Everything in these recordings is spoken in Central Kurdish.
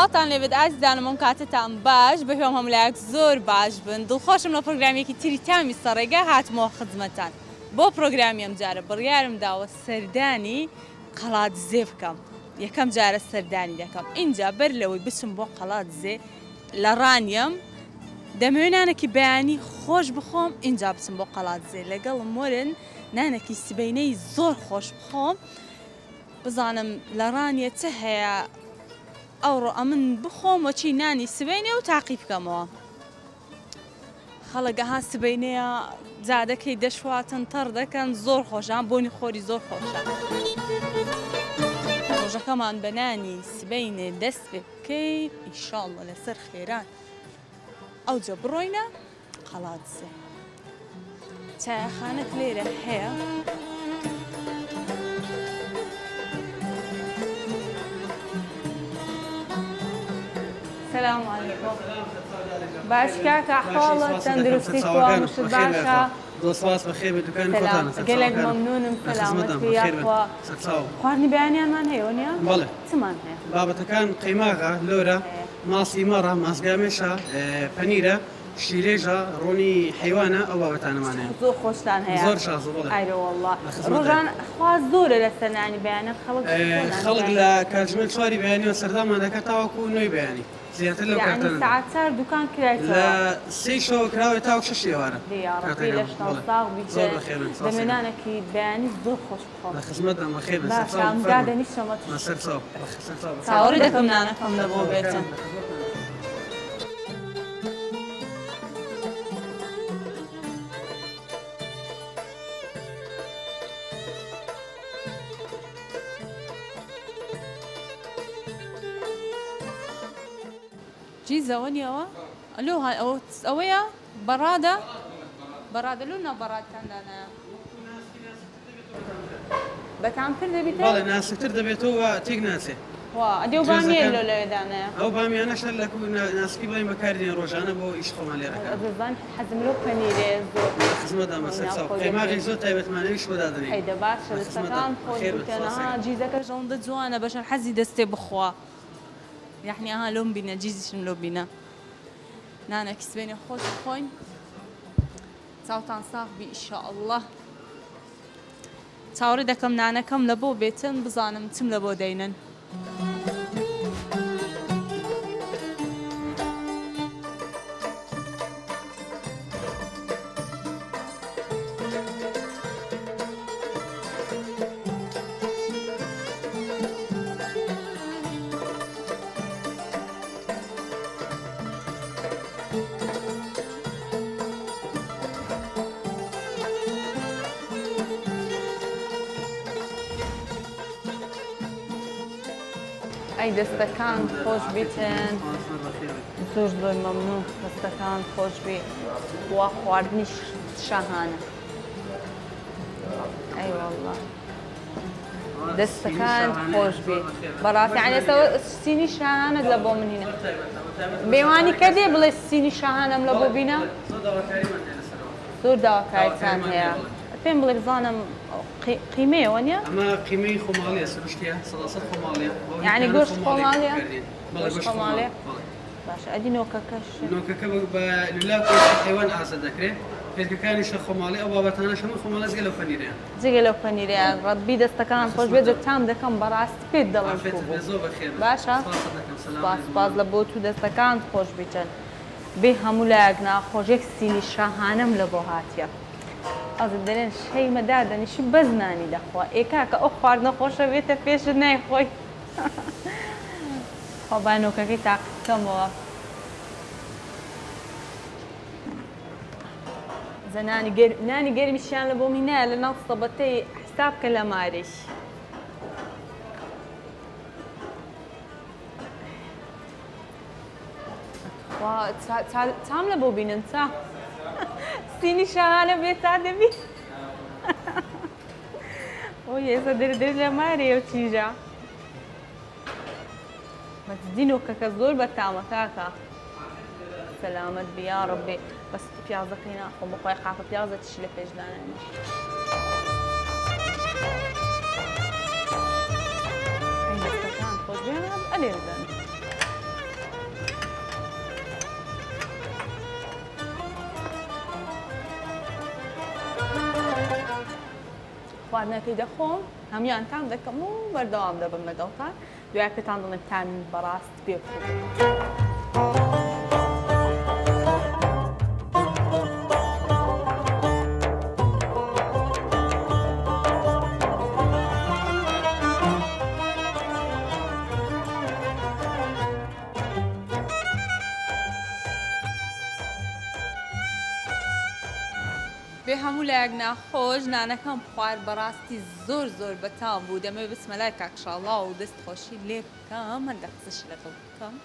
سڵاتان لێبێت ئازیزانم کاتتان باش بەهێم هەمولایەک زۆر باش بن دڵخۆشم لە پرۆگرامێکی تری تامی سەڕێگا هاتمەوە خزمەتان بۆ پرۆگرامی ئەم جارە بڕیارم داوە سەردانی قەڵاتزێ بکەم یەکەم جارە سەردانی دەکەم اینجا بەر لەوەی بچم بۆ قەڵاتزێ لە ڕانیم دەمەوێت نانێکی بەیانی خۆش بخۆم اینجا بچم بۆ قەڵاتزێ لەگەڵم وەرن نانێکی سبەینەی زۆر خۆش بخۆم بزانم لە ڕانیە چه هەیە ئەوڕۆ ئەمن بخۆم وەچی نانی سبەینێ و تاقی بکەمەوە خەڵەگەها سبەینەیە جادەکەی دەشواتن تەڕ دەکەن زۆر خۆشان بۆنی خۆری زۆر خۆشە ڕۆژەکەمان بە نانی سبەینێ دەست پێ بکەین ئینشاڵڵا لەسەر خێران ئەوجە بڕۆینە قەڵاتزێ چایەخانەت لێرە هەیە السلام عليكم باش كاك أحوالك تندرستي كوامش باشا دۆسپاس بەخێر بە دوکانی خۆتانە گەلێک مەمنونم سەلامەتی یاخوا خواردنی بەیانیانمان هەیە وەنیا بەڵێ چمان هەیە بابەتەکان قەیماغا لۆرە ماسی مەڕە مازگامێشە پەنیرە شیرێژە ڕۆنی حیوانە ئەو بابەتانەمان هەیە زۆر خۆشتان هەیە زۆر شاز بڵێ ئایرە وەڵڵا ڕۆژان خواز زۆرە لەسەر نانی بەیانە خەڵک لە کاتژمێر چواری بەیانیەوە سەردامان دەکات تاوەکو نوێی بەیانی زیاتر لەو یعنی ساعت چار دوکان کرایتەوە لە سێی شەوە کراوێت تاوە شەش ئێوارە دیارەقی لە شتاڵساغ بیتە دەمێنانێکی بەیانی زۆر خۆش بخۆم لە خزمەتدان بەخێر بن باش ئەمجا دەنیشتەمە سەر چاو چاوەڕێ دەکەم نانەکەم لە بۆ بێتن جيزة ونيا ألوها أويا برادة برادة لونا براد كان لنا بتعم كل ذي بيتي والله ناس كتير دبيتوا تيج ناسي وا أديو بامية لو ليدانا أو بامي أنا شل لك ناس كيبلاي مكاردين روجانا بو يشخم على ركاب أبزان حزم له بنيرة زور خدمة دام سلسلة قيمة غيزو تايبت ما نيش ودادني هيدا باش السكان خود بتنا جيزة كجون ضد باش الحزي دستي بخوا يعني لون بينا جيزي شن لون بينا نانا كسبيني خوش خوين تاوتان صاف بي إن شاء الله تاوري دكم نانا كم لبو بيتن بزانم تم لبو دينن أي دستكان خوش بيتن زوج ضوي ممنوع دستكان خوش بي وخواردني شهانة أي والله دستكان خوش بي برات يعني سوى سيني شهانة لبو من هنا بيواني كده بلا سيني شهانة ملبو بينا زور دواكايتان هي فين بلا بزانم قيمة ونيا؟ أما قيمة خمالية سبشتيها صلاصة خمالية يعني قوش خمالية؟ قوش خمالية؟ باش أدي نوكا كش نوكا لولا كل حيوان أسد ذكره فيك كان يش خمالية أو بابتنا شو خمالية زي لو فنيرة زي لو فنيرة ربي دستكان خوش بيد تام دكان براس بيد دلهم باشا باس لبوتو دستكان خوش بيتن به همولاقنا خوشك سيني شاهانم لبوهاتيا از دلین شی مدادنی شی بزنانی دخوا ایکا که آخر نخوشه بیت پیش نه خوی خبانو که کی تاکم و زنانی نانی گرمی شان لبومی نه لناس طبطی حساب کلاماریش وا تعمل لبوبين انت سيني شهانة بيتعدي بي ويا صدر درجة ماري وتيجا ما تدينو كزول بتعمل كاكا سلامت بي يا ربي بس بيازك هنا أخو بقوي خافة بيازة تشيل في جدانا هاي دستكان خوش بيها ألي ردان خواردنەکەی دەخۆم هەمویان تام دەکەم و بەردەوام دەبم لەگەڵتان دوای پێتان دڵم تامین بەڕاست پێ بێ هەموو لایەک ناخۆش نانەکەم خوارد بەڕاستی زۆر زۆر بەتام بوو دەمەوێت بچمە لای کاکشاڵا و دەستخۆشی لێ بکەم هەندێک قسەش لەگەڵ بکەم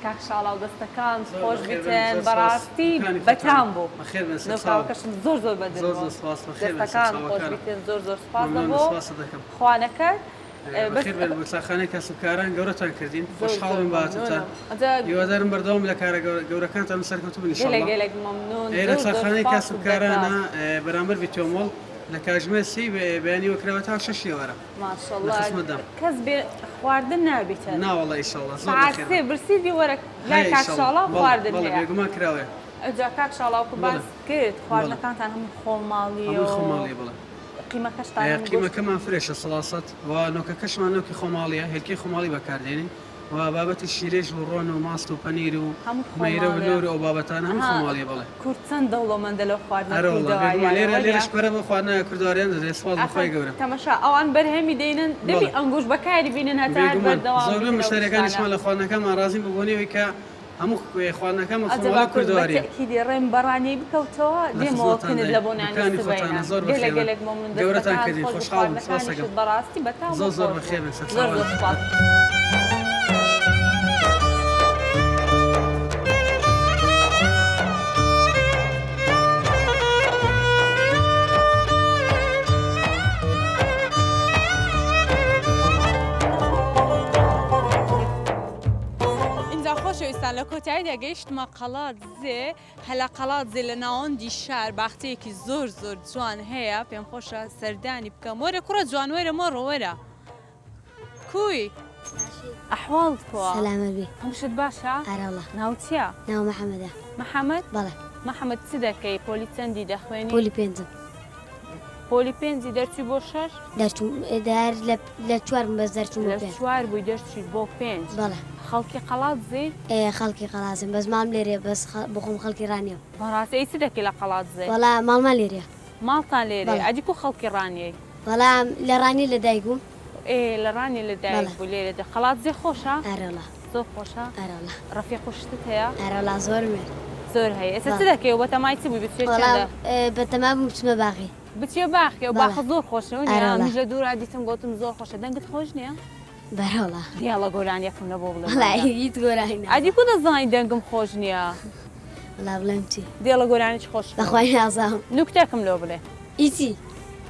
کاکشاڵا و دەستەکان خۆش بێتن بەڕاستی بەتام بوو نوکاوەکەشم زۆر زۆر بەدڵ دەستەکان خۆش بێتن زۆر زۆر سپاس دەبۆ خوانەکەت بەخێر بێت بۆ چاخانەی کەسوکاران گەورەتان کردین خۆشحاڵم باتتان هیوادارم بەردەوام لە کارە گەورەکانتان سەرکەوتوبن ئینشاڵڵا ئێرە چاخانەی کەسوکارانە بەرامبەر ڤیتۆمۆڵ لە کاتژمێر 30 بەیانی وەکراوە تا 6 وەرە ماشەڵڵا کەس بێ خواردن نابێتە ناوەڵڵا ئینشاڵڵا زۆر ساعت 3 برسیدی وەرە لای کاکشاڵا خواردن هەیە بێگومان کراوێ ئەجا کاکشاڵاوکو باس کرد خواردنەکانتان هەموو خۆماڵی و خۆماڵی بڵێ قیمەکەمان فرێشە سڵاست و نۆکەکەشمان نۆکی خۆماڵیە هێلکەی خۆماڵی بەکاردێنین و بابەتی شیرێژ و ڕۆن و ماست و پەنیر و مەیرە و لۆر و بابەتان هەموو خۆماڵیە بڵێ کورد چەند دەوڵەمەندە لەو خواردنەوە لێرەش پەرە بە خواردنە کوردواریان دەدرێت سوال بەخوای گەورە تەماشا ئەوان بەرهەمی دەینن دەبی ئەنگوش بەکاری بینن هەتا بەردەوام زۆر مشتەریەکانیشمان لە خواردنەکەمان رازیم ببوونەوەی کە هەموو خواردنەکەمان خۆماڵی کوردواریە کیدی ڕێم بەڕانی بکەوتەوە دێمەوەکنت لە بۆ نانی سبەینە گەلێک گەورەتان کردین خۆشحاڵم سپاس دەکەم بەڕاستی بەتام زۆر زۆر بەخێر بن زۆر سپاس خۆشەویستان لە کۆتاییدا گەیشتمە قەڵات زێ هەلا قەڵات زێ لە ناوەندی شار باختەیەکی زۆر زۆر جوان هەیە پێم خۆشە سەردانی بکەم وەرە کوڕە جوانوەرە مۆڕە وەرە کوی ئەحواڵت کووە سەلامە بێ هەمشت باشە ئارەڵە ناو چییە؟ ناو محەممەدە محەممەد بەڵێ محەممەد چ دەکەی پۆلی چەندی دەخوێنی پۆلی پێنجم پۆلی پێنجی دەرچوی بۆ 6 دەرچوم لە چوارم بەس دەرچوم لە چوار بووی دەرچوی بۆ 5 بەڵێ خەڵکی قەڵات زێ خەڵکی قەڵازم بەس مام لێرێ بەس بخۆم خەڵکی ڕانیە بەڕاستی ئەی چ دەکەی لە قەڵات زێ وەڵا ماڵما لێرە ماڵتان لێرێ ئەدی کو خەڵکی ڕانیەی وەڵام لە ڕانی لە دایکبووم لە ڕانی لە دایک بوو لێرە دە قەڵات زێ خۆشە ئارەڵە زۆر خۆشە ئارەڵە ڕەفیق خوشتت هەیە ئارەڵا زۆر مێ زۆر هەیە ئێستا چ دەکەی بە تەمای چ بووی بچێت بەتەما بووم بچمە باغی بچێ باخی و باخە زۆر خۆشەوە میژ لە دوورا دیتم گوتم زۆر خۆشە دەنگت خۆش نییە بەرەڵە دیاڵە گۆرانیەکەم لە بۆ بڵێ هیچ گۆرانی ئەدی کو دەزانی دەنگم خۆش نییە وەڵا بڵێم چی دیاڵە گۆرانیش خۆش بەخوای نازام نوکتێکم لێ بڵێ ئیچی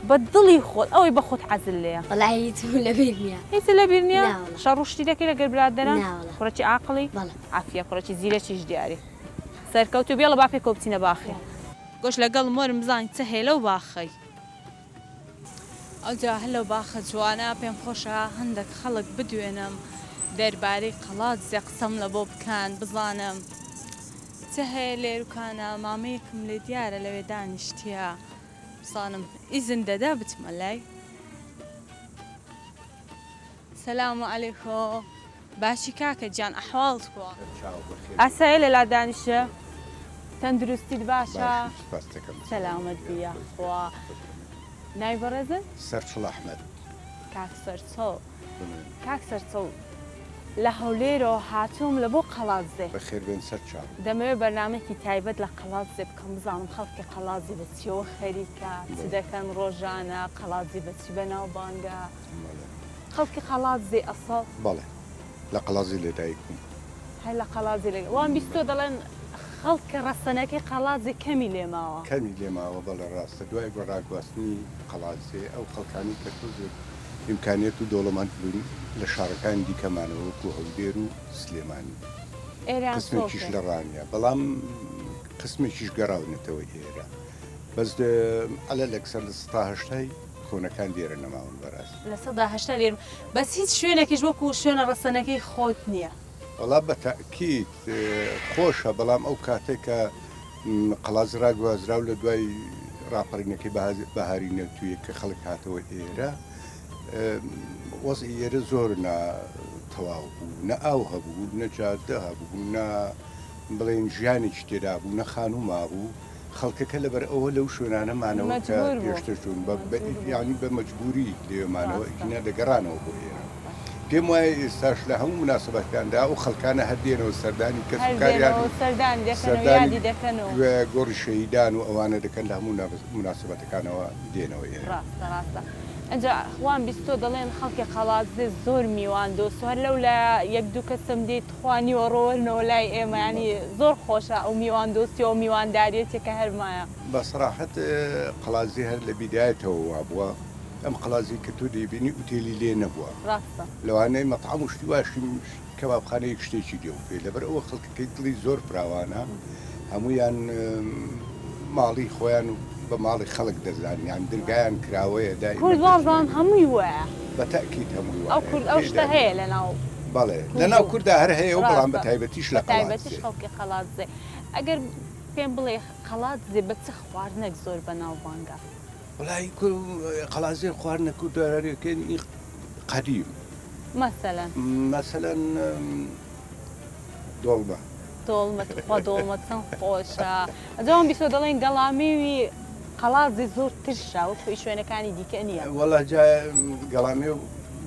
بە دڵی خۆت ئەوەی بە خۆت حەزل لێە وەڵا هیچ لەبیر نییە هیچ لەبیر نییە شەڕوشتی دەکەی لەگەر برادەرە کوڕەکی عاقڵی بەڵێ عافیە کوڕەکی زیرەکیش دیاری سەرکەوت و بێڵە با پێکەوە بچینە باخێ گۆش لەگەڵ مۆرم بزانین چ هەیە لەو باخەی ئەوجا هەلو باخە جوانە پێم خۆشە هەندێک خەڵک بدوێنم دەربارەی قەڵات زێ قسەم لە بۆ بکەن بزانم چ هەیە لێروکانە مامەیەکم لێ دیارە لەوێ دانیشتیە بزانم ئیزن دەدا بچمە لای سەلام عەلەیکۆ باشی کاکە گیان ئەحواڵت کووە ئاسایە لەلا دانیشە تەندروستیت باشە سەلامەت بیە خوا ناوی بەڕێزت سەرچڵ ئەحمەد کاک سەرچۆ کاک سەرچۆ لە هەولێرەوە هاتووم لە بۆ قەڵات زێ بەخێربێن سەرچاو دەمەوێت بەرنامێکی تایبەت لە قەڵات زێ بکەم بزانم خەڵکی قەڵازی بە چیەوە خەریکە چ دەکەن ڕۆژانە قەڵازی بە چی بەناو بانگە خەڵکی قەڵات زێ ئەسڵ بەڵێ لە قەڵازی لێدایکم هەر لە قەڵازی لێ وان بیستۆ دەڵێن خەڵکی ڕەسەنەکەی قەڵازی کەمی لێماوە کەمی لێماوە بەڵێ ڕاستە دوای گۆڕاگواستنی قەڵازێ ئەو خەڵکانی کە توزێت ئیمکانێت و دۆڵەمەند بوون لە شارەکانی دیکەمانەوە وەکو هەولێر و سلێمانی قسمێکیش لە ڕانیە بەڵام قسمێکیش گەڕاونێتەوە ئێرە بەس ئەلە لەکسەر لە 1970 کۆنەکان دێرە نەماون بەڕاست لە 1970 لێرم بەس هیچ شوێنێکیش وەکو شوێنە ڕەسەنەکەی خۆت نییە وەڵا بە تاکید خۆشە بەڵام ئەو کاتێکە قەڵاز ڕاگوازرا و لە دوای ڕاپەڕینەکەی بەهاری نەوتویە کە خەڵک هاتەوە ئێرە وەزعی ئێرە زۆر ناتەواو بوو، نە ئاو هەبوو، نە جادە هەبوو، نە بڵێن ژیانێکی تێدا بوو، نە خانوو مابوو. خەڵکەکە لەبەر ئەوە لەو شوێنانەمانەوە کە پێشتر چوون ینی بە مەجبوری لێمانەوە ئینە دەگەڕانەوە بۆ ئێرە. پێم وایە ئێستاش لە هەموو مناسبەتەکاندا ئەو خەڵکانە هەردێنەوە سەردانی کەسکاریانی گۆڕی شەهیدان و ئەوانە دەکەن لە هەموو مناسبەتەکانەوە دێنەوە ئێرە. ڕاستە. ئەجا خوان بیستۆ دەڵێن خەڵکی قەڵازێ زۆر میوان دۆست هەر لەو لە یەک دوو کەسم دێت خوانی وەڕۆوەرنەوە لای ئێمە ینی زۆر خۆشە ئەو میوان دۆستی و میوانداریەتێکە هەرمایە. بە سەراحەت قەڵازی هەر لە بیدایەتەوە وابووە. ئەم قەڵازی کە تۆ دەیبینی ئوتێلی لێ نەبووە. ڕاستە. لەوانەیە مەطعەم و شتی واشی کەبابخانەیەک شتێکی دێ پێ لەبەر ئەوە خەڵکەکەی دڵی زۆر فراوانە هەمویان ماڵی خۆیان و بە ماڵی خەڵک دەزانانی یان دەرگایان کراوەیە دای کوردوازان هەمووی وایە بەتەکیید هەمووی ئەو شتە هەیە لەناو بەڵێ لەناو کووردا هەر هەیە و بەڵام بە تایبەتیش لە تایبەتیش خەڵکی قەڵازێ. ئەگەر پێم بڵێ قەڵازێ بە چ خواردنێک زۆر بەناو بانگە؟ وڵای قەڵازێ خواردنە کوردارەکەی قەدیم مەسەلەن دۆڵمە دۆڵمەخوا دۆڵمە چەند خۆشە. ئەجاوان بیستۆ دەڵێن گەڵامێوی قەڵازی زۆر ترشە وەکوی شوێنەکانی دیکە نییە. وەڵا گەڵامێ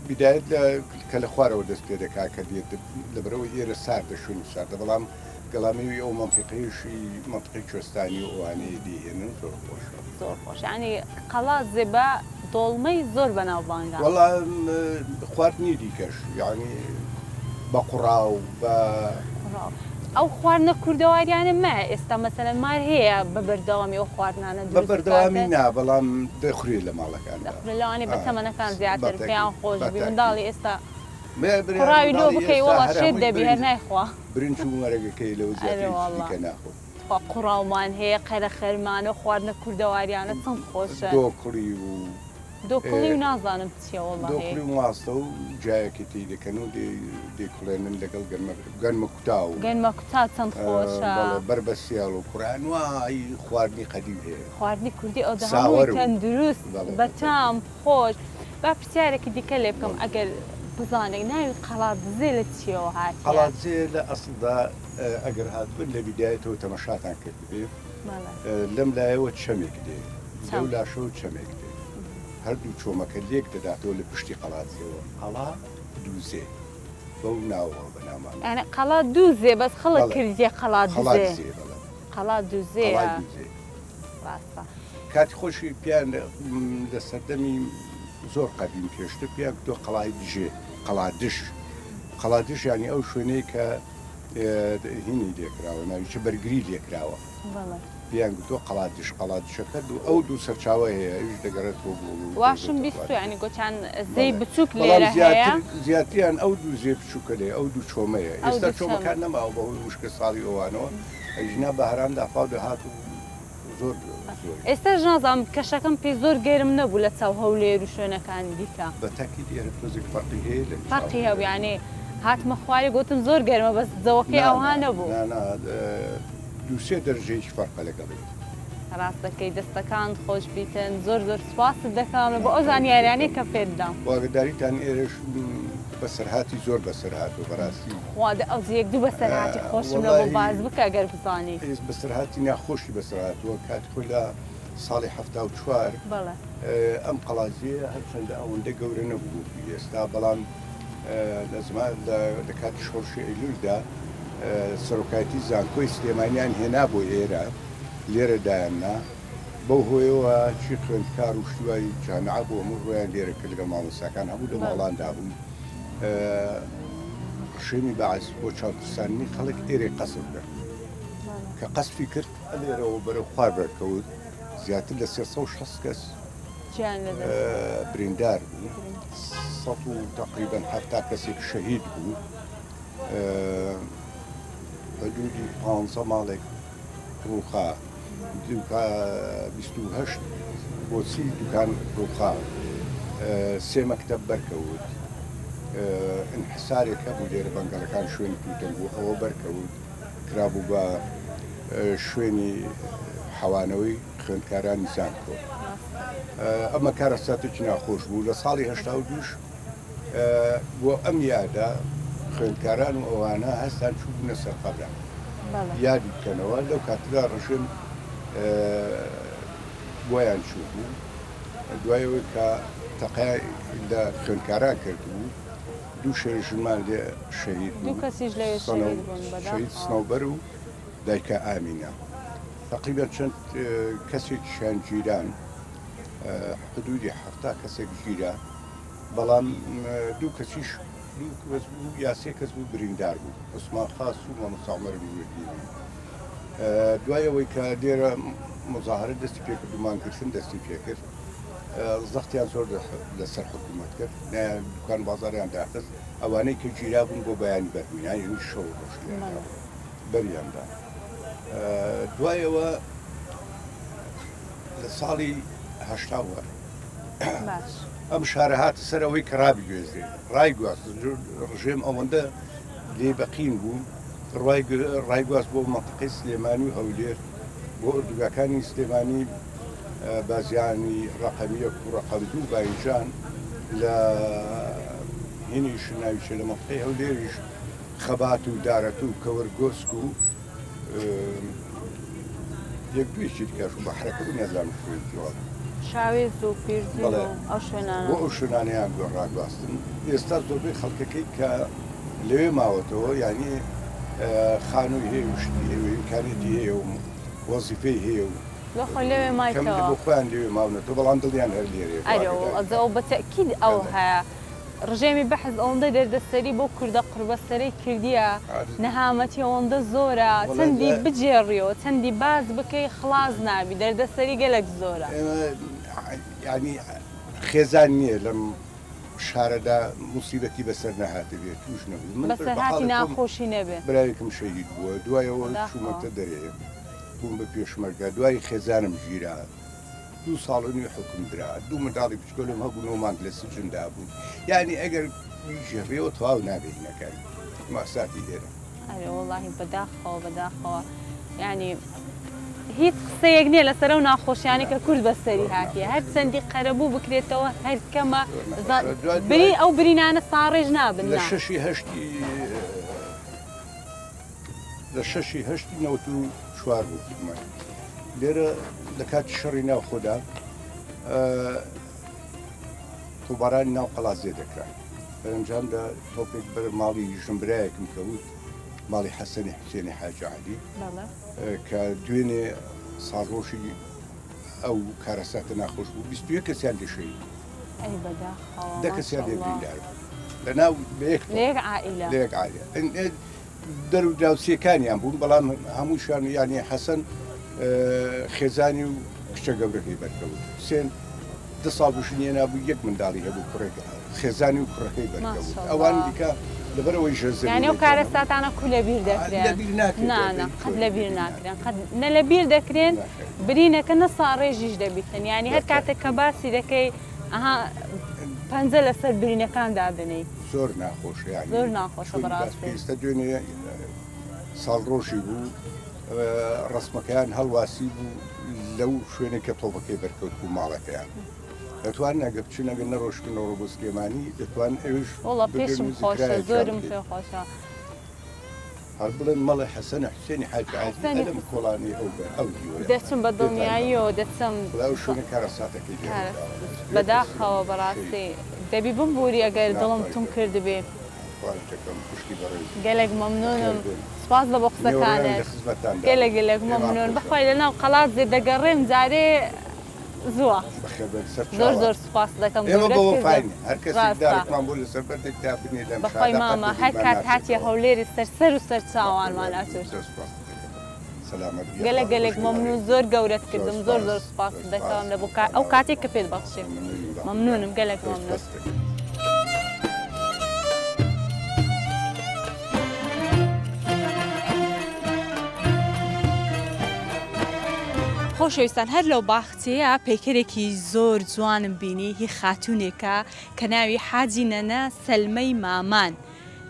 بیدایەت کە لە خوارەوە دەست پێ دەکا کە دێت لەبەرەوەی ئێرە ساردە شوێنی ساردە بەڵام گەڵامێوی ئەو مەنتیقیشی مەنتیقی کوێستانی ئەوانەیە دیهێنن زۆر خۆشە. زۆر خۆش ینی قەڵازێ بە دۆڵمەی زۆر بەناو بانگە. وەڵا خواردنی دیکەش یعنی بە قوڕاو بە ئەو خواردنە کوردەواریانە مە ئێستا مەسەلەن مار هەیە بە بەردەوامی ئەو خواردنانە بە بەردەوامی نا بەڵام دەخورێ لە ماڵەکان لەوانێ بە تەمەنەکان زیاتر پێیان خۆش بی منداڵی ئێستا قڕاوی لۆ بکەی وەڵا شێت دەبی هەر نایخوا برنج و وەرەگەکەی لەو زیاتر ناخۆ قوڕاومان هەیە قەرە خەرمانە خواردنە کوردەواریانە چەند خۆشە دۆکڵی و دۆکڵی و نازانم چیە وەڵا دۆکڵی و ماستە و جایەکی تی دەکەن و دێکڵێنن لەگەڵ گەنمە کوتا و گەنمە کوتا چەند خۆشە بربەسیاڵ و کوڕان وای خواردنی قەدیم هەیە خواردنی کوردی ئەو دەهەمووی تەندروست بەتام خۆش. با پرسیارێکی دیکە لێ بکەم ئەگەر بزانێک ناوی قەڵازێ لە چیەوە هاتیە؟ قەڵازێ لە ئەسڵدا ئەگەر هاتبن لە بیدایەتەوە تەماشاتان کرد بێ لەم لایەوە چەمێک دێ لەو لاشە و چەمێک دێ هەردوو چۆمەکە لێک دەداتەوە لە پشتی قەڵازێەوە قەڵا دووزێ بەو ناوەوە بەنامان یعنی قەڵا دووزێ بەس خەڵک کردیە قەڵا دووزێ قەڵا دووزێ کاتی خۆشی پیان لە سەردەمی زۆر قەدیم پێشتر پیان تۆ قەڵای دژێ قەڵادش ینی ئەو شوێنەی کە هینی لێکراوە ناویچە بەرگری لێکراوە پیان تۆ قەڵادشەکە و ئەو دوو سەرچاوە هەیە ئەوش دەگەڕێتەوە بۆ واشم بیست ینی گۆچان زەی بچووک لێرە هەیە زیاتریان ئەو دوو زێ بچووکە لێ ئەو دوو چۆمەیە ئێستا چۆمەکان نەماوە بەهۆی وشکە ساڵی ئەوانەوە ئەژنا بەهران دافاو دەهات و زۆر ئێستا ژنازام کەشەکەم پێی زۆر گەرم نەبوو لە چاو هەولێر و شوێنەکانی دیکە بە تاکید ئێرە تۆزێک فەرقی هەیە لە فەرقی هەبوو یعنی هاتمە خوارێ گوتم زۆر گەرمە بەس جەوەکەی ئەوها نەبوو دووسێ دەرەجەیەکی فەرقە لەگەڵی ڕاستەکەی دەستەکان خۆش بیتن زۆر زۆر سوپاست دەکەم بە ئەو زانیاریانەی کە پێدام واگەداریتان ئێرەش بەسەرهاتی زۆر بەسەرهات و بەڕاستی خوادە ئەو یەک دوو بەسەرهاتی خۆشم لە بۆ باز بکە ئەگەر بزانی بەسەرهاتی ناخۆشی بەسەرهاتوە کاتی خۆی لە ساڵی 1970 ئەم قەڵازیە هەرچەندە ئەوەندە گەورە نەبوو ئێستا بەڵام لە زمان لە کاتی شۆڕشی ئەیلولدا سەرۆکایەتی زانکۆی سلێمانیان هێنا بۆ ئێرە لێرەدایاننا بەو هۆیەوە چی خوێندکار و شتیوای جامعە بۆ هەموو ڕۆیان لێرە کرد لەگەڵ مامۆستاکان هەموو لە ماڵاندا بوون ڕشێمی بەعز بۆ چاوترسانی خەڵک ئێرێ قەسب کرد کە قەسفی کرد لێرەوە بەرەو خوار بەرکەوت زیاتر لە 360 کەس بریندار بوو تقریبا 70 کەسێک شەهید بوو حدودی 15 ماڵێک ڕووخا 28 بۆ 30 دوکان ڕووخا 3 مەکتەب بەرکەوت انحسارێک هەبوو لێرە بەنگەڵەکان شوێنی توتن بوو ئەوە بەرکەوت کرابوو بە شوێنی حەوانەوەی خوێندکارانی زانکۆ ئەمە کارەساتێکی ناخۆش بوو لە ساڵی هەشتا و دووش بۆ ئەم یادا خوێندکاران و ئەوانە هەستان چوو بوونە سەر قەبران یادی بکەنەوە لەو کاتدا ڕژێم بۆیان چوو بوو دوایەوەی کە تەقای لە خوێندکاران کردبوو دوو شێژمان لێ شەهید شەهید سنەوبەر و دایکە ئامینە تقریبا چەند کەسێکیشان گیران حدودی حەفتا کەسێک گیرە بەڵام دوو کەسیش دوو بوو یا سێ کەس بوو بریندار بوو عوسمان خاس و مامۆستا عومەر نوردینی دوایەوەی کە لێرە مزاهرە دەستی پێکرد و مانگرتن دەستی پێکرد زەختیان زۆر لەسەر حکوومەت کرد دوکان بازاریان داخست ئەوانەی کە گیرا بوون بۆ بەیانی بەربوونیان یعنی شەو ڕۆژیان بەریاندا دوایەوە لە ساڵی هەشتاوە ئەم شارە هاتە سەر ئەوەی کە ڕابگوێزرێ ڕایگواست ڕژێم ئەوەندە لێبەقین بوو ڕایگواست بۆ مەنتیقەی سلێمانی و هەولێر بۆ ئوردوگاکانی سلێمانی بازیانی ڕقەمیە و ڕقەمدوو باینجان لە هینیش ناویچە لە مەنتیقەی هەولێریش خەبات و دارەت و کەوەرگۆسک و یەک دوێکی دیکەش و بەحرەکە و نەزانم خوێندیوە شاوێز و پیرزی و ئەو شوێنانە بۆ ئەو شوێنانەیان ڕاگواستن ئێستا زۆربەی خەڵکەکەی کە لەوێ ماوەتەوە یعنی خانووی هەیە و شتی هەیە و ئیمکانێتی هەیە و وەزیفەی هەیە و لەخۆی لەوێ مایتەوە بۆ خۆیان لەوێ ماونەتەوە بەڵام دڵیان هەر لێرێ ئەو بەتەکید ئەو هەیە ڕژێمی بەحز ئەوەندە دەردەسەری بۆ کوردە قوربەسەرەی کردیە نەهامەتی ئەوەندە زۆرە چەندی بجێڕیەوە چەندی باز بکەی خلاص نابی دەردەسەری گەلێک زۆرە ینی خێزان نییە لەم شارەدا موسیبەتی بەسەر نەهاتە بێت توش نەبوو بەسەر هاتی ناخۆشی نەبێت برایەکم شەهید بووە دوایەوە چوومەتە دەرێ بووم بە پێشمەرگە دوای خێزانم ژیرا 2 ساڵ و نیوە حکم درا 2 منداڵی بچکۆلم هەبوو 9 مانگ لە سجندا بوون یعنی ئەگەر ژێڕێەوە تەواو نابێنەکەی ماساتی لێرە ئەرێ وەڵاهی بەداخەوە یعنی هیچ قسەیەک نییە لەسەر ئەو ناخۆشیانی کە کورد بەسەری هاتیە هەر چەندی قەرەبوو بکرێتەوە هەر کەمە بری ئەو برینانە ساڕێژ نابن لە شەشی هەشتی لە شەشی هەشتی 94 بوو لێرە لە کاتی شەڕی ناو خۆدا تۆبارانی ناو قەڵازێ دەکران بەرەنجامدا تۆپێک بەر ماڵی ژمبرایەکم کەوت ماڵی حەسەنی حوسێنی حاجی عەلی کە دوێنێ ساڵڕۆژی ئەو کارەساتە ناخۆش بوو 21 کەسیان لێشەی دە کەسیان لێ بریندار لە ناو لەیەک عائیلە دەرودراوسیەکانیان بوون بەڵام هەمووشان یانی حەسەن خێزانی و کچە گەورەکەی بەرکەوت حوسێن 2 ساڵ بشنیە نابوو 1 منداڵی هەبوو کوڕێک خێزانی و کوڕەکەی بەرکەوت ئەوان دیکە لەبەرەوەی ژەزە یعنی ئەو کارەساتانە کو لەبیر دەکرێن قەت لەبیر ناکرێن قەت نە لەبیر دەکرێن برینەکە نە ساڕێژیش دەبیتن یعنی هەر کاتێک کە باسی دەکەی ئەها پەنجە لەسەر برینەکان دابنەی زۆر ناخۆشە زۆر ناخۆشە بەڕاستی ئێستا دوێنێ ساڵڕۆژی بوو ڕسمەکەیان هەڵواسی بوو لەو شوێنێکە تۆپەکەی بەرکەوت بوو ماڵەکەیان دەتوان نەگە بچین ئەگەر نەڕۆشتنەوە بۆ سلێمانی دەتوان ئەوش وڵا پێشم خۆشە زۆرم پێ خۆشە هەر بڵێن مەڵی حەسەنە حوسێنی حاجی عەلی لەم کۆڵانی ئەو دەچم بە دڵنیاییەوە دەچم ئەو شوێنە کارەساتەکەی بەداخەوە بەڕاستی دەبی بمبووری ئەگەر دڵم توم کردبێ گەلێک مەمنونم سپاس بە بۆ قسەکانت گەلێک مەمنون بەخوای لەناو قەڵازێ دەگەڕێم جارێ زووە زۆر سوپاس دەکەم بەخوای مامە هەر کات هاتیە هەولێری سەر و سەر چاوانمان ئەچوش گەلێک مەمنون زۆر گەورەت کردم زۆر سوپاس دەکەم لە بۆ ئەو کاتێک کە پێت بەخشیم مەمنونم گەلێک مەمنون خۆشەویستان هەر لەو باخچەیە پێکەرێکی زۆر جوانم بینی هی خاتونێکە کە ناوی حاجی نەنە سەلمەی مامان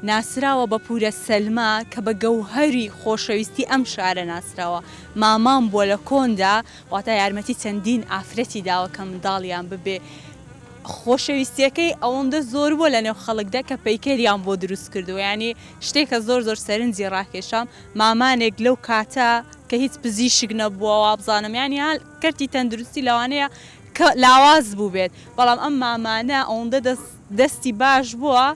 ناسراوە بە پورە سەلما کە بە گەوهەری خۆشەویستی ئەم شارە ناسراوە مامان بۆ لە کۆندا واتە یارمەتی چەندین ئافرەتی داوە کە منداڵیان ببێ خۆشەویستیەکەی ئەوەندە زۆر بۆ لە نێو خەڵکدا کە پەیکەریان بۆ دروست کردو ینی شتێکە زۆر زۆر سەرنجی ڕاکێشام مامانێک لەو کاتە کە هیچ پزیشک نەبووە بزانم ینی هەڵ کەرتی تەندروستی لەوانەیە لاواز بوو بێت بەڵام ئەم مامانە ئەوەندە دەستی باش بووە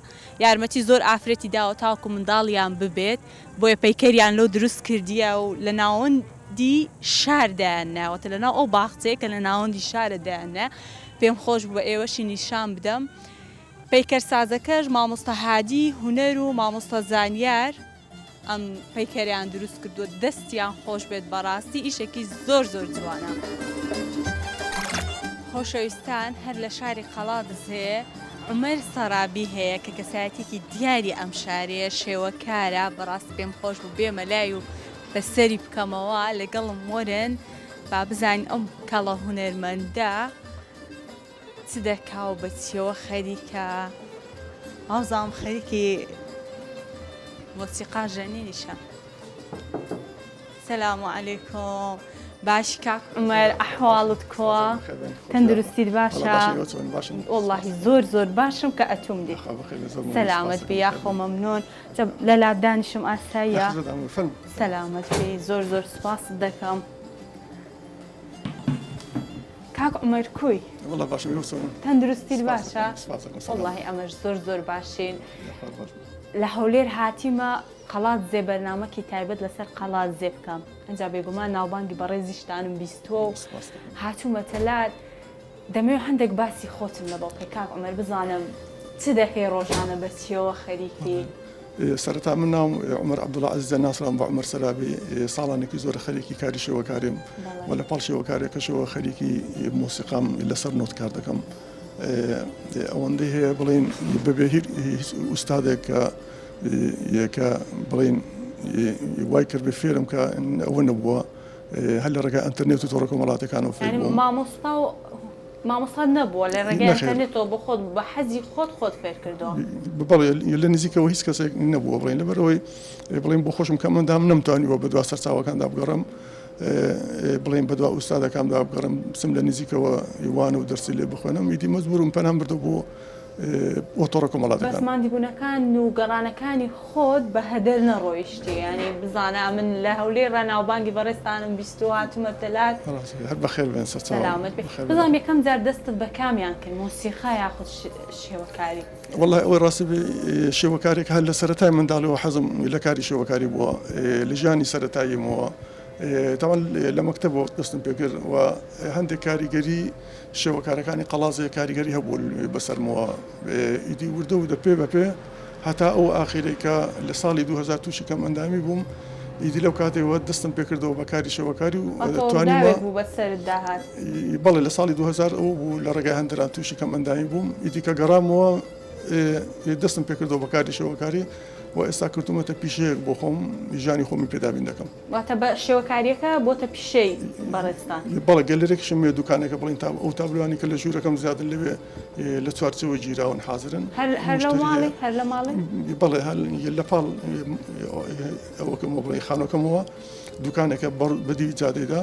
یارمەتی زۆر ئافرەتی داوە تاوکو منداڵیان ببێت بۆیە پەیکەریان لەو دروست کردیە و لە ناوەندی شاردایانناوەتە لەناو ئەو باخچەیە کە لە ناوەندی شارەدایانە پێم خۆش بوو ئێوەشی نیشان بدەم پەیکەرسازەکەش مامۆستا هادی هونەر و مامۆستا زانیار ئەم پەیکەریان دروست کردووە دەستیان خۆش بێت بەڕاستی ئیشێکی زۆر زۆر جوانە. خۆشەویستان هەر لە شاری قەڵادز هەیە عومەر سەرابی هەیە کە کەسایەتێکی دیاری ئەم شارەیە شێوەکارە بەڕاستی پێم خۆش بوو بێمە لای و بەسەری بکەمەوە لەگەڵم وەرن با بزانین ئەم کەڵە هونەرمەندە چ دەکا و بەچیەوە خەریکە ئازام خەریکی مۆسیقا ژەنینیشە. سەلام عەلەیکۆم باش کاک عومەر ئەحواڵت کۆ تەندروستیت باشە؟ وەڵڵاهی زۆر زۆر باشم کە ئەتوم دی سەلامەت بێ یاخۆ مەمنۆن لە لادانیشم ئاساییە سەلامەت بێ زۆر زۆر سوپاست دەکەم. کاک عومەر کوی؟ والله باش تەندروستیت باشە؟ وەڵڵاهی ئەمەش زۆر زۆر باشین. لە هەولێر هاتیمە قەڵات زێ بەرنامەکی تایبەت لەسەر قەڵات زێ بکەم ئەنجا بێگومان ناوبانگی بەڕێزیشتانم بیستووە و هاتوومەتەلات دەمەوێت هەندێک باسی خۆتم لە بەڵقی کاک عومەر بزانم چ دەکەی ڕۆژانە بەچیەوە خەریکی؟ سەرەتا من ناوم عومەر عەبدوڵڵا عەزیزە ناسرام بە عومەر سەرابی ساڵانێکی زۆر خەریکی کاری شێوەکاریم و لە پاڵ شێوەکارێکەشەوە خەریکی مۆسیقام لەسەر نۆت کار دەکەم. ئەوەندەی هەیە بڵین بەبێ هیچ ئوستادێک کە بڵین وای کرد بە فێرم کە ئەوە نەبووە هەر لە ڕێگای ئەنتەرنێت و تۆڕە کۆمەڵاتەکانەوە فێر بووم. مامۆستا نەبووە لە ڕێگای ئەنتەرنێتەوە بە خۆت بە حەزی خۆت فێر کردەوە؟ بەڵێ لە نزیکەوە هیچ کەسێک نەبووە بڵین لەبەرەوەی بڵین بۆ خۆشم کە مندام نەمتوانیوە بە دوا سەرچاوەکاندا بگەڕم بڵین بەدوا ئوستادەکاندا بگەڕم بچم لە نزیکەوە ئیوان و دەرسی لێ بخوێنم ئیدی مەجبورم پەنام بردە بۆ ئۆتۆڕە کۆمەڵاتەکان. بەس مادیبوونەکان و گەڕانەکانی خۆت بە هەدەر نەڕۆیشتی ینی بزانە من لە هەولێرە ناوبانگی بەڕێستانم بیستوە هاتوومەتەلات هەر بەخێر بێن سەلامەت بێ. بزانم یەکەم جار دەستت بە کامیان کرد مۆسیقا یاخود شێوەکاری؟ وەڵڵاهی ئەوەی ڕاستی شێوەکارێک هەر لە سەرەتای منداڵیەوە حەزم لە کاری شێوەکاری بووە لە ژیانی سەرەتاییمەوە تاوان لە مەکتەبەوە دەستم پێ کرد و هەندێک کاریگەری شێوەکارەکانی قەڵازێ کاریگەری هەبوو بەسەرمەوە ئیدی وردە و دەپێ بەپێ هەتا ئەو ئاخیرەی کە لە ساڵی 2000 تووشی کەم ئەندامی بووم ئیدی لەو کاتێەوە دەستم پێ کردەوە بە کاری شێوەکاری و توانیمە بەڵێ لە ساڵی 2000 ئەو بوو لە ڕێگای هەندران تووشی کەم ئەندامی بووم ئیدی کە گەڕامەوە دەستم پێ کردەوە بە کاری شێوەکاری و ئێستا کردومەتە پیشەیەک بۆ خۆم ژیانی خۆمی پێدابین دەکەم. واتە بە شێوەکاریەکە بۆتە پیشەی بەڕێستان؟ بەڵێ گەلێرێکیشم مێ دوکانێکە بڵین تا ئەو تابلوانی کە لە ژوورەکەم زیادن لەوێ لە چوارچەوە گیراون حازرن هەر لە ماڵی بەڵێ لە پاڵ ئەوەکەم بڵێ خانۆکەمەوە دوکانێکە بەدیوی جادەیدا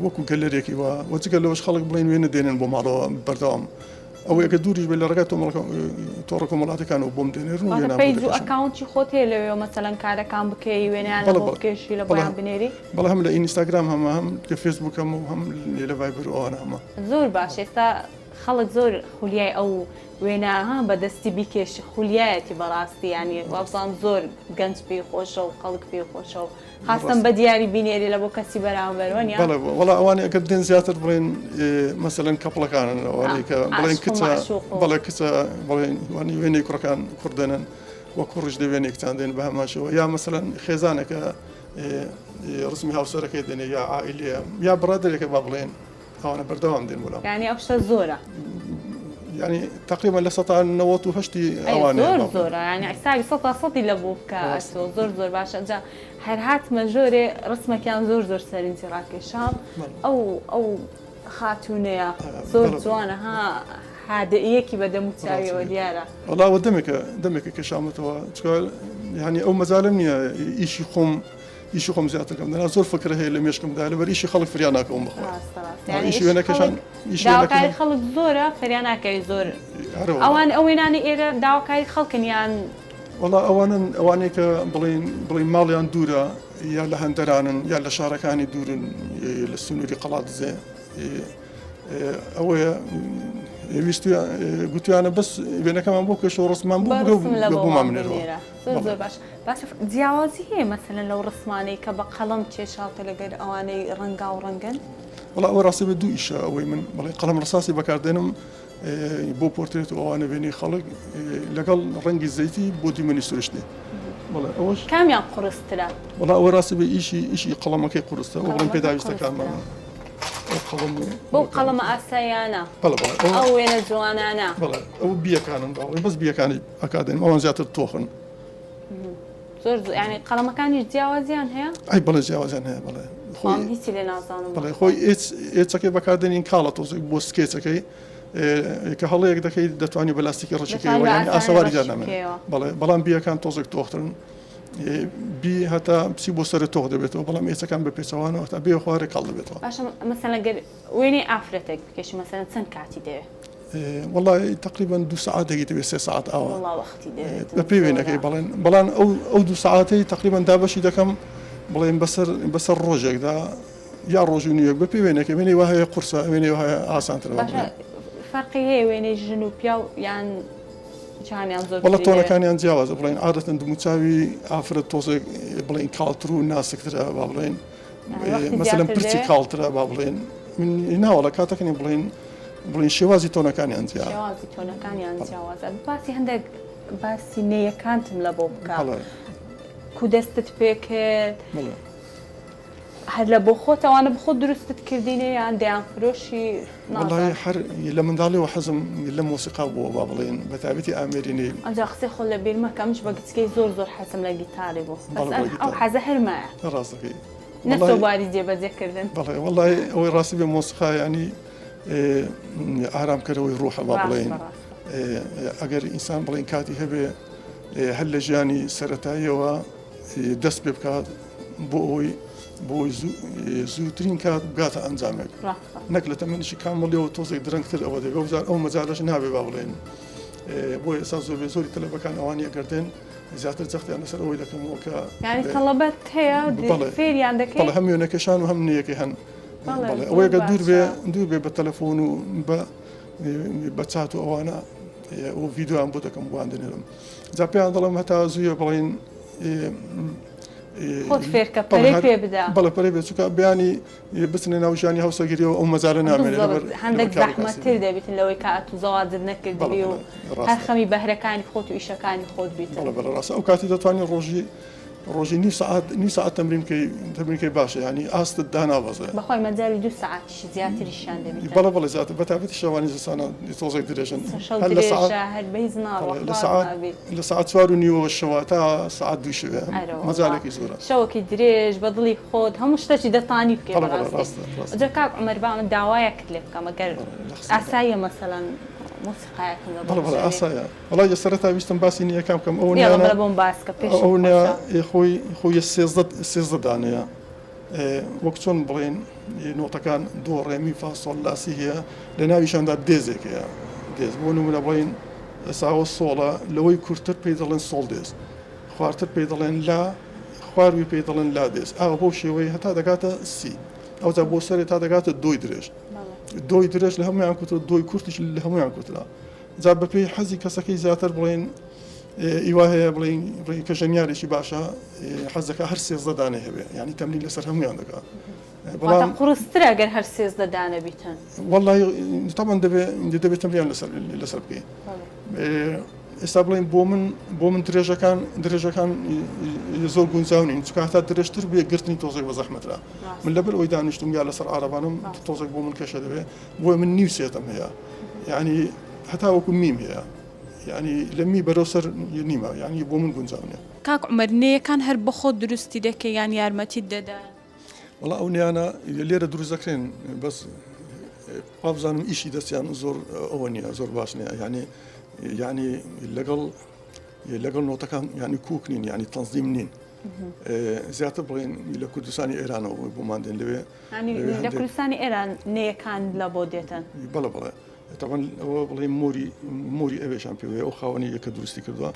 وەکو گەلێرێکی وە وەجگە لەوەش خەڵک بڵین وێنە دێنن بۆ ماڵەوە بەردەوام ئەو یەکە دووریش بێ لە ڕێگای تۆڕە کۆمەڵاتەکان و بۆم دێنێرن و پەیج و ئەکاونتی خۆت هەیە لەوێ مەسەلەن کارەکان بکەی وێنیان بۆ بکێشی لە بۆیان بنێری؟ بەڵێ هەم لە ئینستاگرام هەمە هەم کە فێسبووکەم و هەم لە ڤایبەر ئەوانە هەمە. زۆر باش ئێستا خەڵک زۆر خولیای ئەو وێنەها بەدەستی بیکێشی خولیایەتی بەڕاستی ینی وابزان زۆر گەنج پێی خۆشە و خەڵک پێی خۆشە و خاستن بە دیاری بینێری لە بۆ کەسی بەرامبەرۆنیا؟ وەڵا ئەوانە ئەگەر دێن زیاتر بڵێن مەسەلەن کەپڵەکانن ئەوانەی کە بڵێن کچە بەڵێ کچە بڵێن وانی وێنەی کوڕەکان کوردێنن وە کوڕش دە وێنێکتان دێن بە هەماشەوە یا مەسەلەن خێزانێکە ڕسمی هاوسەرەکەی دێنێ یا عائیلەیە یا بڕادرێکە با بڵێن ئەوانە بەردەوام دێن بۆلام. یعنی ئەو شتە زۆرە يعني تقريبا لسطا نوات وهشتي اواني زور زور يعني حسابي صوتي لبوكا زور زور باشا جا هر هات مجوري رسمه كان زور سرين تراكي شام او خاتونيا زور جوانا ها هادئیەکی بە دەموچاویەوە دیارە وڵا دەمێکە کەشامەتەوە يعني ئەو مەزالم نییە ئیشی خۆم زیاترکەم دەنا زۆر فکر هەیە لە مێشکمدا لەبەر ئیشی خەڵک فریان ناکەم بخۆ داواکاری خەڵک زۆرە فریان ناکەوی زۆر ئەوان ئەوێنانی ئێرە داواکاری خەڵکن یان وڵا ئەوانەی کە بڵین ماڵیان دوورە یا لە هەندەرانن یا لە شارەکانی دوورن لە سنووری قەڵات دزێ ئەوەیە گوتیانە بەس وێنەکەمان بۆ کەش و ڕسمان بوومان منێرەوە زۆر باش جیاوازی هەیە مەسەلەن لەو ڕسمانەی کە بە قەڵەم چێشاڵتە لەگەر ئەوانەی ڕەنگا و ڕەنگن وڵا ئەوە ڕاستی بە دوو ئیشە ئەوەی من بەڵێ قەڵەم ڕساسی بەکاردێنم بۆ پۆرترێت و ئەوانە وێنەی خەڵک لەگەڵ ڕەنگی زەیتی بۆ دیمەنی سروشتێ ئەوەش کامیان قورسترە وڵا ئەوە ڕاستی بە ئیشی قەڵەمەکەی قورستە و بڵێن پێداویستەکانمان بۆ قەڵەمە ئاساییانە ئەو وێنە جوانانە ئەو بیەکانن باڵێ بەس بیەکانی ئەکادێن ئەوان زیاتر تۆخن زۆر ینی قەڵەمەکانی جیاوازیان هەیە ئەی بەڵێ جیاوازیان هەیە بڵێ هیچی لێ نازانم بڵێ خۆی ئێچەکەی بەکاردێنین کاڵە تۆزێک بۆ سکێچەکەی کە هەڵەیەک دەکەی دەتوانانی بەلاستیکی ڕچەکەی ینی ئاسەواری جار نامێت بەڵام بیەکان تۆزێک تۆختن بی هەتا پسی بۆ سەر تۆخ دەبێتەوە بەڵام ئێچەکان بە پێچەوانەوە تا بێ خوارێک کاڵ دەبێتەوە باشە مەسەلەن گەر وێنەی ئافرەتێک بکەشی مەسەلەن چەند کاتی دەوێت والله تقريبا 2 ساعات دەگەیت دەبێت 3 ساعت ئاوە والله وەختی دەوێت بە پێی وێنەکەی بەڵام ئەو 2 ساعتەی تقریبا دابەشی دەکەم بڵێن بەسەر ڕۆژێکدا یا ڕۆژ و نیوەک بە پێی وێنەکە وێنەی وهەیە قورسە وێنەی وهەیە ئاسانترە فەرقی هەیە وێنەی ژن و پیا و یان وڵە تۆنەکانیان جیاوازە بڵێن عادەتەن دموچاوی ئافرەت تۆزێک بڵێن کاڵتر و ناسکترە با بڵێن مەسەلەن پرچی کاڵترە با بڵێن من ناوەڵە کاتەکەنی بڵێن شێوازی تۆنەکانیان جیاوازە باسی هەندێک باسی نەیەکانتم لە بۆ بکە کو دەستت پێکرد هەر لە بۆ خۆتەوانە بخۆ دروستت کردینە یان دەیان فرۆشی والله هەر لە منداڵیەوە حەزم لە مۆسیقا بووە با بڵێن بە تایبەتی ئامێرینەی ئەجا قسەی خۆ لە بیر مەکەمش بە گچکەی زۆر حەزم لە گیتاری بوو ئەو حەزە هەرمایە ڕاستەکەی نەتۆباری جێبەجێکردن بەڵێ والله ئەوەی ڕاستی بێ مۆسیقا ینی ئارامکەرەوەی ڕوحە با بڵێن ئەگەر ئینسان بڵێن کاتی هەبێ هەر لە ژیانی سەرەتاییەوە دەست پێ بکات بۆ زووترین کات بگاتە ئەنجامێک نەک لە تەمەنیشی کامڵیەوە تۆزێک درەنگتر ئەوە دەگە ئەو مەجالەش نابێ با بڵێن بۆ ئێستا زۆری تەلەبەکان ئەوانیە گردێن زیاتر جەختیان لەسەر ئەوەی دەکەمەوە کە یعنی تەڵەبەت هەیە فێریان دەکەن هەم وێنەکەشان و هەم نەیەکەی هەن ئەوەیەکە دوور بێ بە تەلەفۆن و بە چات و ئەوانە و ڤیددیویان بۆ دەکەم بۆیان دەنێرم جا پێیان دەڵم هەتا زوویە بڵێن خۆت فێرکە پەرەی پێ بدە بەڵێ پەرەی بێ چووکە بیانی بچنە ناو ژیانی هەوسەگیریەوە ئەو مەجالە نامێنێت هەندێک زەحمەتتر دەبێتن لەوەی کە ئەتو زەواجر نەکردبی و هەر خەمی بەهرەکانی خۆت و ئیشەکانی خۆت بیتن بەڵێ ڕاستە ئەو کاتی دەتوانین ڕۆژی نی ساعت تەمرینکەی باشە ینی ئاستت داناوەزە بەخۆی مەجای 2 ساعتیشی زیاتریشان دەبێت بەڵێ زیاتر بەتابەتی شەوانی زستانە تۆزێک درێژن لە ساعت 4:30 شەوە تا ساعت 2 شوێ مەجالێکی زۆرە شەوەکی درێژ بە دڵی خۆت هەموو شتێکی دەتانی بکەیت جا کاک عومەر با من داوایە کرد لێ بکەم ئەگەر ئاساییە مەسەلەن ئاسایە وڵای سەرەتا ویستم باسی نیەکەم بکەم خۆی سێزدە دانەیە وەک چۆن بڵێن نۆتەکان دۆ ڕێمی فاسۆڵ لاسی هەیە لە ناویشاندا دێزێکەیە دێز بۆ نمونە بڵێن ئێساوە سۆڵە لەوەی کورتتر پێی دەڵێن سۆڵ دێز خواردتر پێی دەڵێن لا خواروی پێی دەڵێن لا دێز ئاوە بۆ شێوەی هەتا دەگاتە سی ئەوجا بۆ سەرێ تا دەگاتە دۆی درێژ دۆی درێژ لە هەمویان کوترە دۆی کورتیش لە هەمویان کوترا جا بەپێی حەزی کەسەکەی زیاتر بڵێن ئیوا هەیە بڵێن کە ژەنیارێکی باشە حەزەکە هەر 13 دانێ هەبێ ینی تەمرین لەسەر هەمویان دەکات بەڵام قورسترە ئەگەر هەر 13 دانە بیتن والله طبعا دەبێت تەمرین لەسەر بکەین ئێستا بڵێن بۆ من درێژەکان زۆر گونجاونین چکە هەتا درێژتر بێ گرتنی تۆزێک بە زەحمەترا من لەبەر ئەوی دانیشتم یا لەسەر عارەبانم تۆزێک بۆ من کەشە دەبێ بۆی من نیو سێتم هەیە ینی هەتا وەکو میم هەیە ینی لە می بەرەو سەر نیمە ینی بۆ من گونجاونێ کاک عومەر نەیەکان هەر بە خۆت دروستی دەکەی یان یارمەتیت دەدا وڵا ئەو نیانە لێرە دروست دەکرێن بەس وابزانم ئیشی دەستیان زۆر ئەوە نییە زۆر باش نییە ینی لەگەڵ نۆتەکان ینی کوک نین ینی تەنزیم نین زیاتر بڵێن لە کوردستانی ئێرانەوە بۆمان دێن لەوێ لە کوردستانی ئێران نەیەکان لە بۆ دێتن بەڵێ بڵێ تاوان ئەوە بڵێ موری ئەوێشان پێوەیە ئەو خاوەنی یەکە دروستی کردووە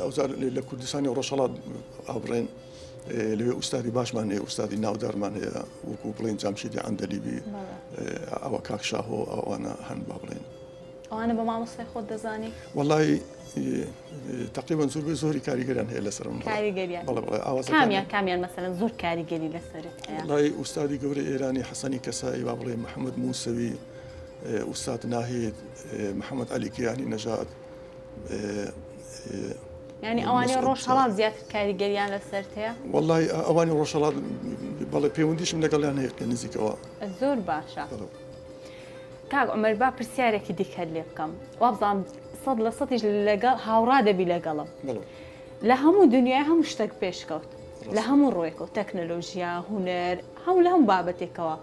ئەوزار لە کوردستانی ڕۆژهەڵات ئابڕێن لەوێ ئوستادی باشمان هەیە ئوستادی ناودارمان هەیە وەکو بڵێن جامشیدی ئەندەلیبی ئەوە کاکشاهۆ ئەوانە هەن با بڵێن ئەوانە بە مامۆستای خۆت دەزانی وەڵی تقریبا زۆری کاریگەریان هەیە لەسەرم کامیان مەسەرەن زۆر کاریگەری لەسەرت وڵی ئوستادی گەورەی ئێرانی حەسەنی کەسایی با بڵێ محەممەد موسەوی ئوستاد ناهێت محەممەد عەلیکیانی نەژاد ینی ئەوانی ڕۆژهەڵات زیاتر کاریگەریان لەسەر هەیە وڵی ئەوانی ڕۆژهەڵات بەڵێ پەیوەندیشم لەگەڵیان هەیە لە نزیکەوە زۆر باشە کاک عومەر با پرسیارێکی دیکە لێ بکەم وابزانم 100% لەگەڵ هاوڕا دەبی لەگەڵم لە هەموو دنیای هەموو شتێک پێشکەوت لە هەموو ڕۆیەکەوت تەکنەلۆژیا هونەر لە هەموو بابەتێکەوە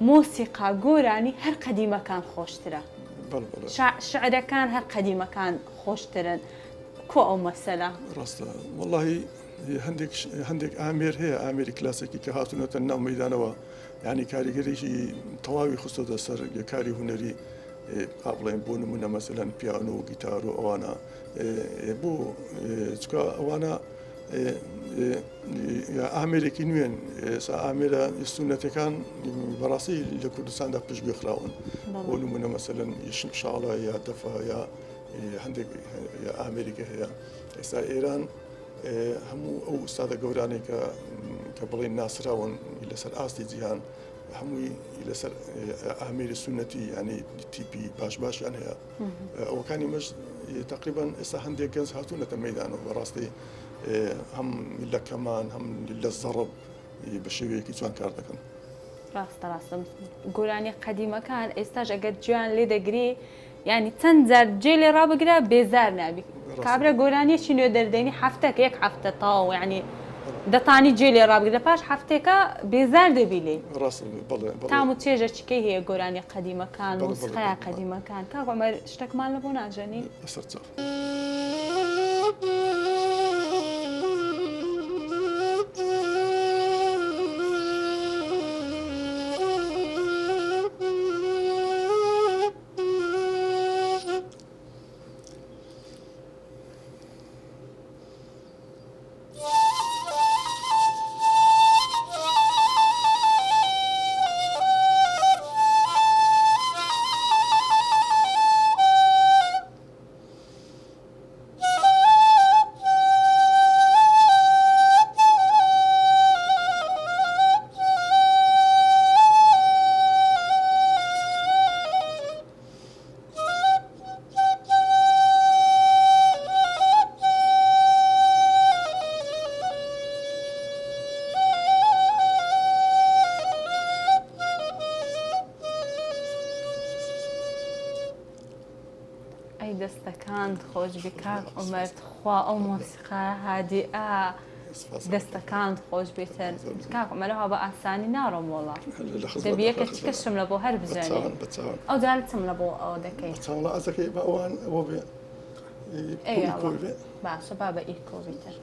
مۆسیقا گۆرانی هەر قەدیمەکان خۆشترە شعرەکان هەر قەدیمەکان خۆشترن کۆ ئەو مەسەلە ڕاستە وەڵی هەندێک ئامێر هەیە ئامێری کلاسێکی کە هاتوونەتە ناو مەیدانەوە ینی کاریگەریشی تەواوی خستۆتە سەر کاری هوەری بڵێن بۆ نمونە مەسەلەن پیانۆ و گیتار و ئەوانە بۆ چکە ئەوانە ئامێرێکی نوێن ئامێرە سونەتەکان بەڕاستی لە کوردستاندا پشت گوێخراون بۆ نمونە مەسەلەن شاڵە یا دەفا یا هەندێک ئامریکا هەیە ئێستا ئێران هەموو ئەو ئوستادە گەورانێک کە بڵێن ناسراون لەسەر ئاستی جیهان هەمووی لەسەر ئامێری سونەتی ینی تیپی باشیان هەیە ئەوەکانی مەش تقریبا ئێستا هەندێک گەنج هاتوونەتە مەیدانەوە بەڕاستی هەم لە کەمان هەم لە زەڕب بە شێوەیەکی جوان کار دەکەن ڕاستم گۆرانی قەدیمەکان ئێستاش ئەگەر گویان لێ دەگری ینی چەند جار جێ لێ ڕابگرە بێزار نابی کابرا گۆرانیەکی نوێ دەردێنی هەفتەکە یەک هەفتە تاو ینی دەتانی جێ لێ ڕابگرە پاش هەفتێکە بێزار دەبی لێ تام و چێژە چکەی هەیە گۆرانی قەدیمەکان موسیقای قەدیمەکان کاک عومەر شتێکمان لە بۆ ناژەنی دەستەکان خۆش بکات عومەر خوا ئەو مۆسیقا هادیئە دەستەکان خۆش بێتن کاک عومەرەوە بە ئاسانی ناڕۆم وەڵا دەبیەکە چ کەشم لە بۆ هەر بزانێ ئەو جارە چم لە بۆ ئەوە دەکەیت ئەزەکەی بە ئەوان ئەوە بێ باشە با بە ئیکۆ بیتر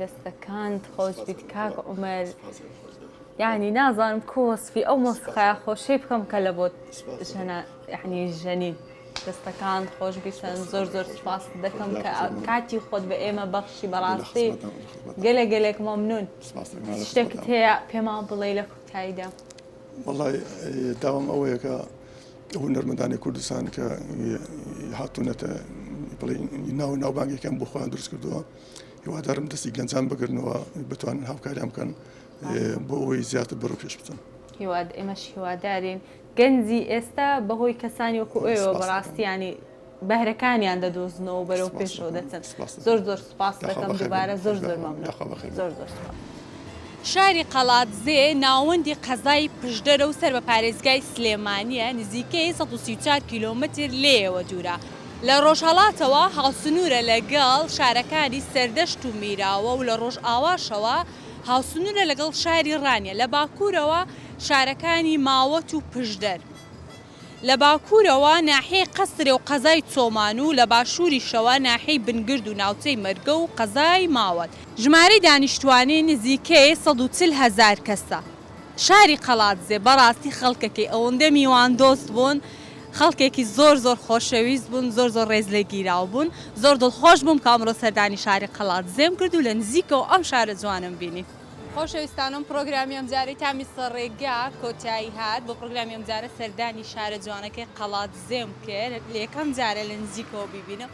دەستەکانت خۆش بیت کاک عومەر یعنی نازانم کۆسفی ئەو مۆسیقای خۆشەی بکەم کە لە بۆ یعنی ژەنین دەستەکانت خۆش بیتن زۆر زۆر سوپاس دەکەم کە کاتی خۆت بە ئێمە بەخشی بەڕاستی گەلێک مەمنون شتێکت هەیە پێمان بڵێ لە کۆتاییدا والله داوام ئەوەیە کە هونەرمەندانی کوردستان کە هاتوونەتە بڵێ ناوبانگێکیان بۆ خۆیان دروست کردووە هیوادارم دەستی گەنجان بگرنەوە بتوانن هاوکاریان بکەن بۆ ئەوەی زیاتر بەڕوو پێش بچن ئێمەش هیوادارین گەنجی ئێستا بەهۆی کەسانی وەکو ئێوە بەڕاستیانی بەهرەکانیان دەدۆزنەوە بەرەو پێشەوە دەچن زۆر زۆر سوپاس دەکەم دووبارە زۆر زۆر مەمنون زۆر زۆر سوپاس شاری قەڵاتزێ ناوەندی قەزای پشدەرە و سەر بە پارێزگای سلێمانیە نزیکەی 134 کیلۆمەتر لێەوە دوورە لە ڕۆژهەڵاتەوە هاوسنوورە لەگەڵ شارەکانی سەردەشت و میراوە و لە ڕۆژ ئاواشەوە هاوسنوورە لەگەڵ شاری ڕانیە لە باکوورەوە شارەکانی ماوەت و پشدەر لە باکوورەوە ناحەی قەسرێ و قەزای چۆمان و لە باشووریشەوە ناحەی بنگرد و ناوچەی مەرگە و قەزای ماوەت ژمارەی دانیشتوانی نزیکەی 140,000 کەسە شاری قەڵاتزێ بەڕاستی خەڵکەکەی ئەوەندە میوان دۆست بوون خەڵکێکی زۆر زۆر خۆشەویست بوون زۆر زۆر ڕێز لێ گیراو بوون زۆر دڵخۆش بووم کە ئەمڕۆ سەردانی شاری قەڵاتزێم کرد و لە نزیکەوە ئەم شارە جوانم بینی خۆشەویستانم پرۆگرامی ئەمجارەی تامی سەرڕێگا کۆتایی هات بۆ پرۆگرامی ئەمجارە سەردانی شارە جوانەکەی قەڵاتزێم کرد لە یەکەم جارە لە نزیکەوە بیبینم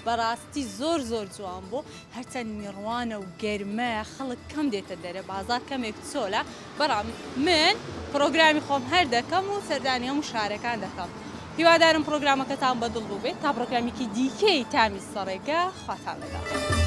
بەڕاستی زۆر زۆر جوان بوو هەرچەند میڕوانە و گەرمەیە خەڵک کەم دێتە دەرە بازار کەمێک چۆلە بەڕام من پرۆگرامی خۆم هەر دەکەم و سەردانی هەموو شارەکان دەکەم هیوادارم پرۆگرامەکەتان بەدڵ بوو بێت تا پرۆگرامێکی دیکەی تامی سەرڕێگا خواتان لەگەڵ